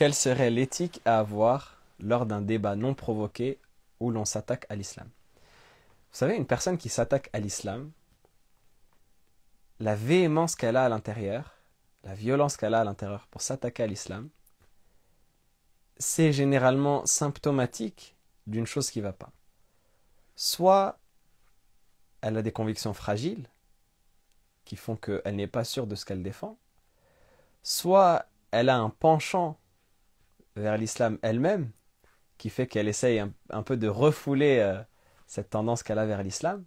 Quelle serait l'éthique à avoir lors d'un débat non provoqué où l'on s'attaque à l'islam? Vous savez, une personne qui s'attaque à l'islam, la véhémence qu'elle a à l'intérieur, la violence qu'elle a à l'intérieur pour s'attaquer à l'islam, c'est généralement symptomatique d'une chose qui ne va pas. Soit elle a des convictions fragiles qui font qu'elle n'est pas sûre de ce qu'elle défend, soit elle a un penchant vers l'islam elle-même qui fait qu'elle essaye un peu de refouler cette tendance qu'elle a vers l'islam,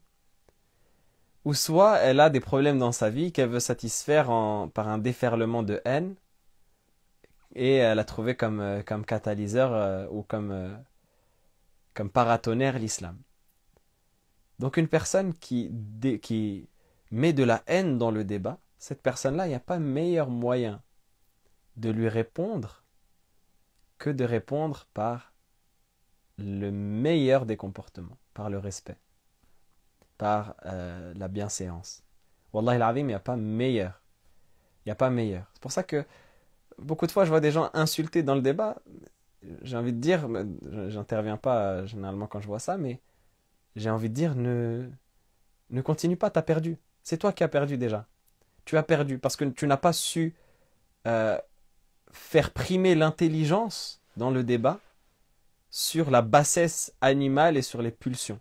ou soit elle a des problèmes dans sa vie qu'elle veut satisfaire par un déferlement de haine et elle a trouvé comme catalyseur ou comme paratonnerre l'islam. Donc une personne qui met de la haine dans le débat, cette personne-là, il n'y a pas meilleur moyen de lui répondre que de répondre par le meilleur des comportements, par le respect, par la bienséance. Wallahi al-azim, il n'y a pas meilleur. Il n'y a pas meilleur. C'est pour ça que beaucoup de fois, je vois des gens insultés dans le débat. J'ai envie de dire, j'interviens pas généralement quand je vois ça, mais j'ai envie de dire, ne continue pas, t'as perdu. C'est toi qui as perdu déjà. Tu as perdu parce que tu n'as pas su faire primer l'intelligence dans le débat sur la bassesse animale et sur les pulsions.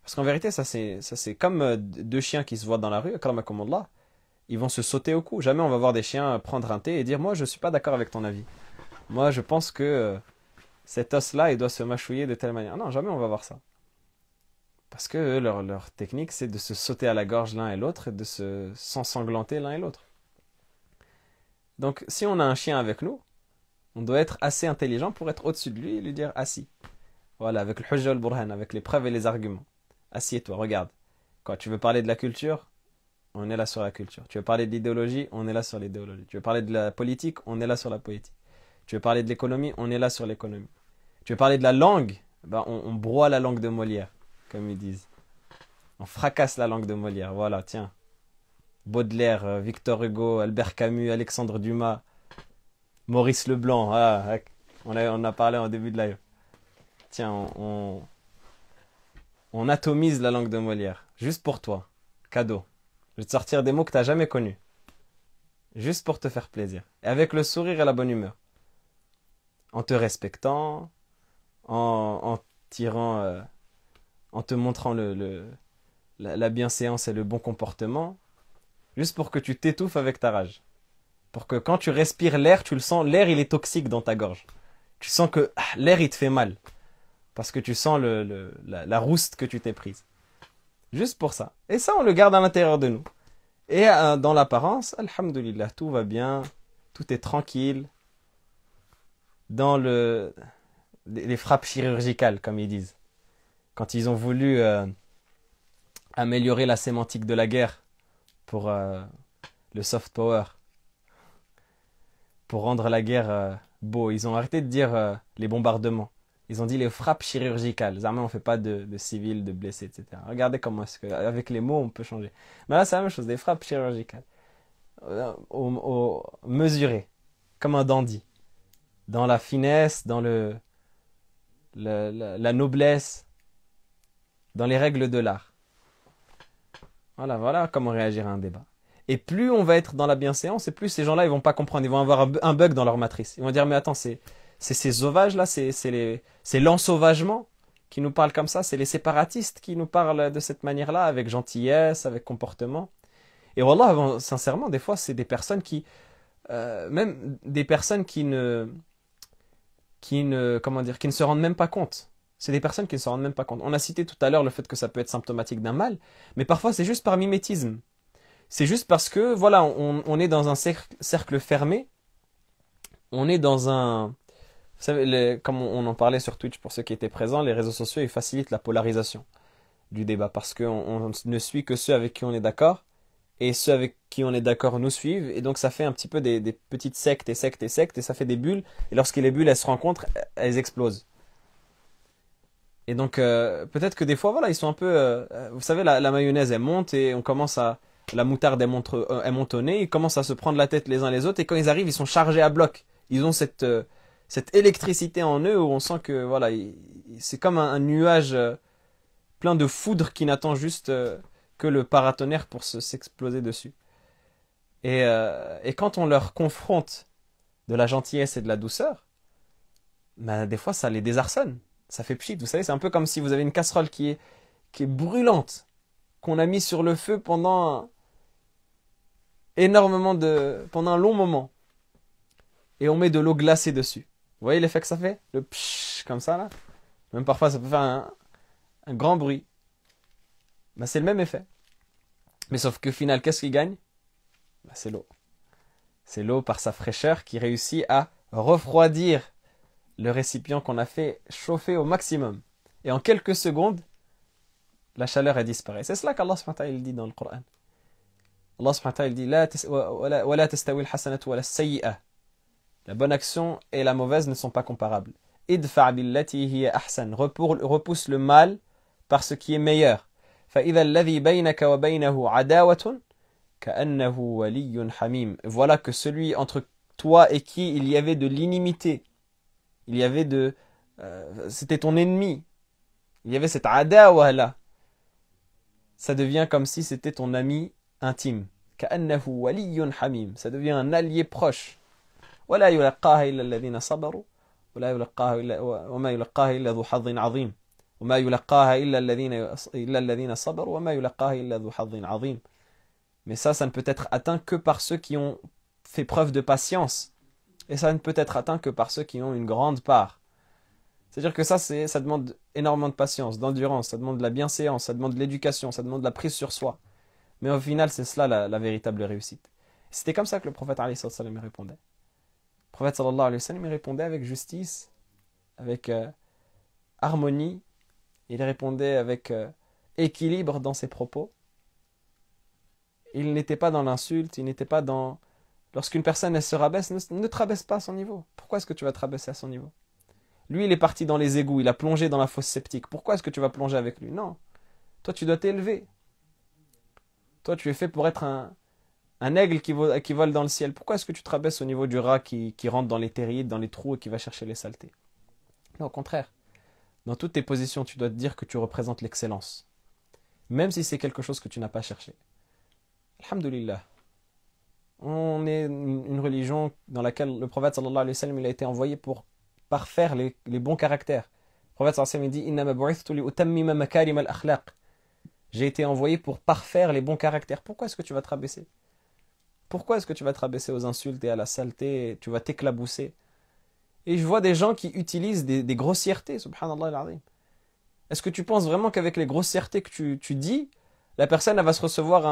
Parce qu'en vérité, ça c'est comme deux chiens qui se voient dans la rue, akramakumullah, ils vont se sauter au cou. Jamais on va voir des chiens prendre un thé et dire « Moi, je ne suis pas d'accord avec ton avis. Moi, je pense que cet os-là, il doit se mâchouiller de telle manière. » Non, jamais on va voir ça. Parce que leur technique, c'est de se sauter à la gorge l'un et l'autre et de s'ensanglanter l'un et l'autre. Donc, si on a un chien avec nous, on doit être assez intelligent pour être au-dessus de lui et lui dire « Assis ». Voilà, avec le hujja al-burhan, avec les preuves et les arguments. Assieds-toi, regarde. Quand tu veux parler de la culture, on est là sur la culture. Tu veux parler de l'idéologie, on est là sur l'idéologie. Tu veux parler de la politique, on est là sur la politique. Tu veux parler de l'économie, on est là sur l'économie. Tu veux parler de la langue, ben on broie la langue de Molière, comme ils disent. On fracasse la langue de Molière, voilà, tiens. Baudelaire, Victor Hugo, Albert Camus, Alexandre Dumas, Maurice Leblanc, voilà, on a parlé en début de live. Tiens, on atomise la langue de Molière, juste pour toi, cadeau. Je vais te sortir des mots que tu n'as jamais connus, juste pour te faire plaisir, et avec le sourire et la bonne humeur, en te respectant, en tirant, en te montrant la bienséance et le bon comportement, juste pour que tu t'étouffes avec ta rage. Pour que quand tu respires l'air, tu le sens, l'air il est toxique dans ta gorge. Tu sens que l'air il te fait mal. Parce que tu sens la rouste que tu t'es prise. Juste pour ça. Et ça, on le garde à l'intérieur de nous. Et dans l'apparence, alhamdoulilah, tout va bien, tout est tranquille. Dans les frappes chirurgicales, comme ils disent. Quand ils ont voulu améliorer la sémantique de la guerre pour le soft power, pour rendre la guerre beau, ils ont arrêté de dire les bombardements. Ils ont dit les frappes chirurgicales. Jamais on ne fait pas de civils, de blessés, etc. Regardez comment est-ce que, avec les mots, on peut changer. Mais là, c'est la même chose, des frappes chirurgicales. Mesurées, comme un dandy. Dans la finesse, dans la noblesse, dans les règles de l'art. Voilà comment réagir à un débat. Et plus on va être dans la bienséance, et plus ces gens-là, ils vont pas comprendre. Ils vont avoir un bug dans leur matrice. Ils vont dire, mais attends, c'est ces sauvages-là, c'est l'ensauvagement qui nous parle comme ça, c'est les séparatistes qui nous parlent de cette manière-là, avec gentillesse, avec comportement. Et wallah, sincèrement, des fois, c'est des personnes qui, même des personnes qui ne se rendent même pas compte. C'est des personnes qui ne se rendent même pas compte. On a cité tout à l'heure le fait que ça peut être symptomatique d'un mal, mais parfois c'est juste par mimétisme. C'est juste parce que, voilà, on est dans un cercle fermé, on est dans un... Vous savez, comme on en parlait sur Twitch pour ceux qui étaient présents, les réseaux sociaux ils facilitent la polarisation du débat parce qu'on ne suit que ceux avec qui on est d'accord et ceux avec qui on est d'accord nous suivent et donc ça fait un petit peu des petites sectes et ça fait des bulles et lorsque les bulles elles se rencontrent, elles explosent. Et donc peut-être que des fois voilà ils sont un peu... vous savez la mayonnaise elle monte et on commence à... La moutarde elle monte au nez, ils commencent à se prendre la tête les uns les autres et quand ils arrivent ils sont chargés à bloc. Ils ont cette cette électricité en eux où on sent que voilà, c'est comme un nuage plein de foudre qui n'attend juste que le paratonnerre pour s'exploser dessus. Et quand on leur confronte de la gentillesse et de la douceur, ben, des fois ça les désarçonne. Ça fait pchit. Vous savez, c'est un peu comme si vous avez une casserole qui est brûlante, qu'on a mis sur le feu pendant pendant un long moment. Et on met de l'eau glacée dessus. Vous voyez l'effet que ça fait? Le pshhh, comme ça là. Même parfois ça peut faire un grand bruit. Ben, c'est le même effet. Mais sauf qu'au final, qu'est-ce qui gagne? Ben, c'est l'eau. C'est l'eau par sa fraîcheur qui réussit à refroidir le récipient qu'on a fait chauffer au maximum. Et en quelques secondes, la chaleur a disparu. C'est cela qu'Allah subhanahu wa ta'ala dit dans le Coran. Allah subhanahu wa ta'ala dit وَلَا تَسْتَوِي الْحَسَنَةُ وَلَا السَّيِّئَةُ. La bonne action et la mauvaise ne sont pas comparables. idfa' billati hiya ahsan. Repousse le mal par ce qui est meilleur. فَإِذَا الَّذِي بَيْنَكَ وَبَيْنَهُ عَدَاوَةٌ كَأَنَّهُ وَلِيٌّ حَمِيمٌ. Voilà que celui entre toi et qui il y avait de l'inimité, il y avait c'était ton ennemi, il y avait cette adawa là, ça devient comme si c'était ton ami intime. كَأَنَّهُ وَلِيٌّ حَمِيمٌ. Ça devient un allié proche. وَلَا يُلَقَّاهَا إِلَّا الَّذِينَ صَبَرُوا وَلَا يُلَقَّاهَا إِلَّا وَمَا يُلَقَّاهَا إِلَّا ذُو حَظٍّ عَظِيمٍ وَمَا يُلَقَّاهَا إِلَّا الَّذِينَ صَبَرُوا وَمَا يُلَقَّاهَا إِلَّا ذُو حَظٍّ عَظِيمٍ. Mais ça ne peut être atteint que par ceux qui ont fait preuve de patience. Et ça ne peut être atteint que par ceux qui ont une grande part. C'est-à-dire que ça demande énormément de patience, d'endurance, ça demande de la bienséance, ça demande de l'éducation, ça demande de la prise sur soi. Mais au final, c'est cela la véritable réussite. C'était comme ça que le prophète alayhi sallam répondait. Le prophète sallallahu alayhi wa sallam répondait avec justice, avec harmonie, il répondait avec équilibre dans ses propos. Il n'était pas dans l'insulte, il n'était pas dans... Lorsqu'une personne elle se rabaisse, ne te rabaisse pas à son niveau. Pourquoi est-ce que tu vas te rabaisser à son niveau? Lui, il est parti dans les égouts, il a plongé dans la fosse sceptique. Pourquoi est-ce que tu vas plonger avec lui? Non. Toi, tu dois t'élever. Toi, tu es fait pour être un aigle qui vole dans le ciel. Pourquoi est-ce que tu te rabaisses au niveau du rat qui rentre dans les terrils, dans les trous et qui va chercher les saletés? Non, au contraire. Dans toutes tes positions, tu dois te dire que tu représentes l'excellence. Même si c'est quelque chose que tu n'as pas cherché. Alhamdulillah. On est une religion dans laquelle le prophète sallallahu alayhi wa sallam il a été envoyé pour parfaire les bons caractères. Le prophète sallallahu alayhi wa sallam dit Innama bu'ithtu li utammima makarim al-akhlaq. J'ai été envoyé pour parfaire les bons caractères. Pourquoi est-ce que tu vas te rabaisser? Pourquoi est-ce que tu vas te rabaisser aux insultes et à la saleté et tu vas t'éclabousser? Et je vois des gens qui utilisent des grossièretés, subhanallah al-azim. Est-ce que tu penses vraiment qu'avec les grossièretés que tu dis, la personne elle va se recevoir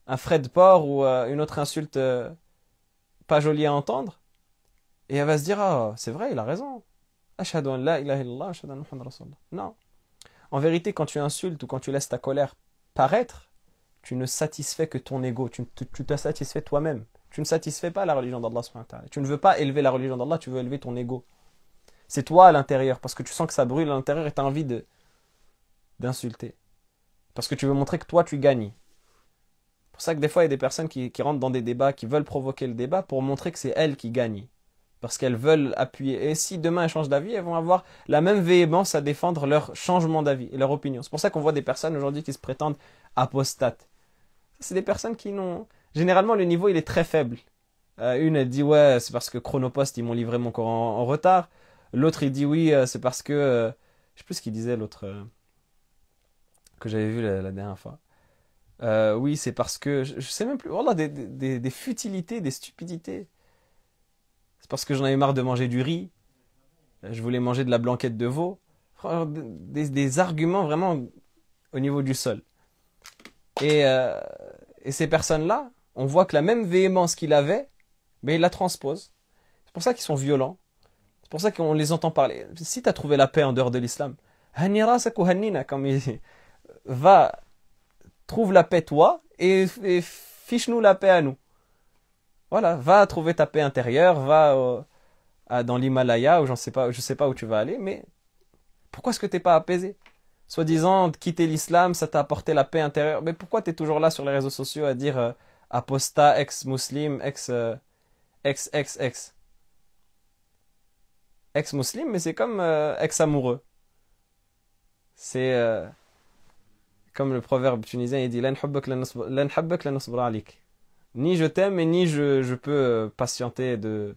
un frais de porc ou une autre insulte pas jolie à entendre? Et elle va se dire, ah, c'est vrai, il a raison. Ashhadu an la ilaha illallah, ashhadu anna Muhammadan rasulullah. Non. En vérité, quand tu insultes ou quand tu laisses ta colère paraître, tu ne satisfais que ton ego, tu te satisfais toi-même. Tu ne satisfais pas la religion d'Allah subhanahu wa ta'ala. Tu ne veux pas élever la religion d'Allah, tu veux élever ton ego. C'est toi à l'intérieur, parce que tu sens que ça brûle à l'intérieur et tu as envie d'insulter. Parce que tu veux montrer que toi, tu gagnes. C'est pour ça que des fois, il y a des personnes qui rentrent dans des débats, qui veulent provoquer le débat pour montrer que c'est elles qui gagnent. Parce qu'elles veulent appuyer. Et si demain elles changent d'avis, elles vont avoir la même véhémence à défendre leur changement d'avis et leur opinion. C'est pour ça qu'on voit des personnes aujourd'hui qui se prétendent apostates. C'est des personnes qui n'ont... Généralement, le niveau, il est très faible. Une, elle dit, ouais, c'est parce que Chronopost, ils m'ont livré mon Coran en retard. L'autre, il dit, oui, c'est parce que... je sais plus ce qu'il disait, l'autre, que j'avais vu la dernière fois. Oui, c'est parce que... Je sais même plus. Voilà, des futilités, des stupidités. C'est parce que j'en avais marre de manger du riz. Je voulais manger de la blanquette de veau. Des arguments vraiment au niveau du sol. Et ces personnes-là, on voit que la même véhémence qu'il avait, mais ils la transposent. C'est pour ça qu'ils sont violents. C'est pour ça qu'on les entend parler. Si tu as trouvé la paix en dehors de l'islam, comme il dit, va, trouve la paix toi et fiche-nous la paix à nous. Voilà, va trouver ta paix intérieure, va dans l'Himalaya, ou je sais pas où tu vas aller, mais pourquoi est-ce que t'es pas apaisé? Soi-disant, quitter l'islam, ça t'a apporté la paix intérieure. Mais pourquoi tu es toujours là sur les réseaux sociaux à dire apostat, ex-muslim, ex. ex-muslim, mais c'est comme ex-amoureux. C'est comme le proverbe tunisien, il dit "Lan hubbak lan habbak lan nasbra alik." Ni je t'aime et ni je peux patienter de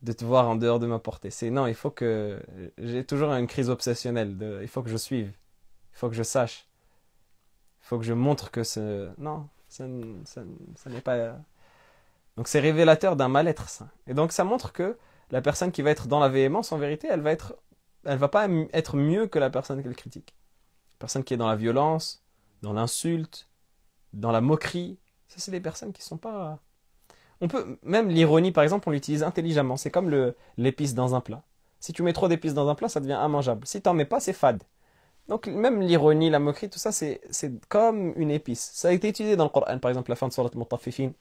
te voir en dehors de ma portée. C'est non, il faut que j'ai toujours une crise obsessionnelle. Il faut que je suive, il faut que je sache, il faut que je montre que non, ça n'est pas. Donc c'est révélateur d'un mal-être ça. Et donc ça montre que la personne qui va être dans la véhémence, en vérité, elle va pas être mieux que la personne qu'elle critique. La personne qui est dans la violence, dans l'insulte, dans la moquerie, ça c'est des personnes qui sont pas. On peut même l'ironie par exemple, on l'utilise intelligemment. C'est comme l'épice dans un plat. Si tu mets trop d'épices dans un plat, ça devient immangeable. Si t'en mets pas, c'est fade. Donc même l'ironie, la moquerie, tout ça, c'est comme une épice. Ça a été utilisé dans le Coran, par exemple la fin de Surat Al-Mutaffifin.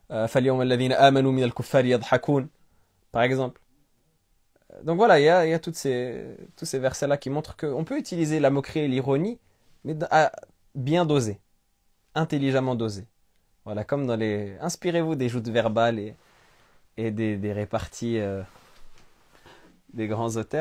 فَالْيَوْمَ الَّذِينَ آمَنُوا مِنَ الْكُفَّارِ يَضْحَكُونَ par exemple. Donc voilà, il y a tous ces versets-là qui montrent qu'on peut utiliser la moquerie et l'ironie, mais bien dosé, intelligemment dosé. Voilà, comme dans les. Inspirez-vous des joutes verbales et des réparties des grands auteurs.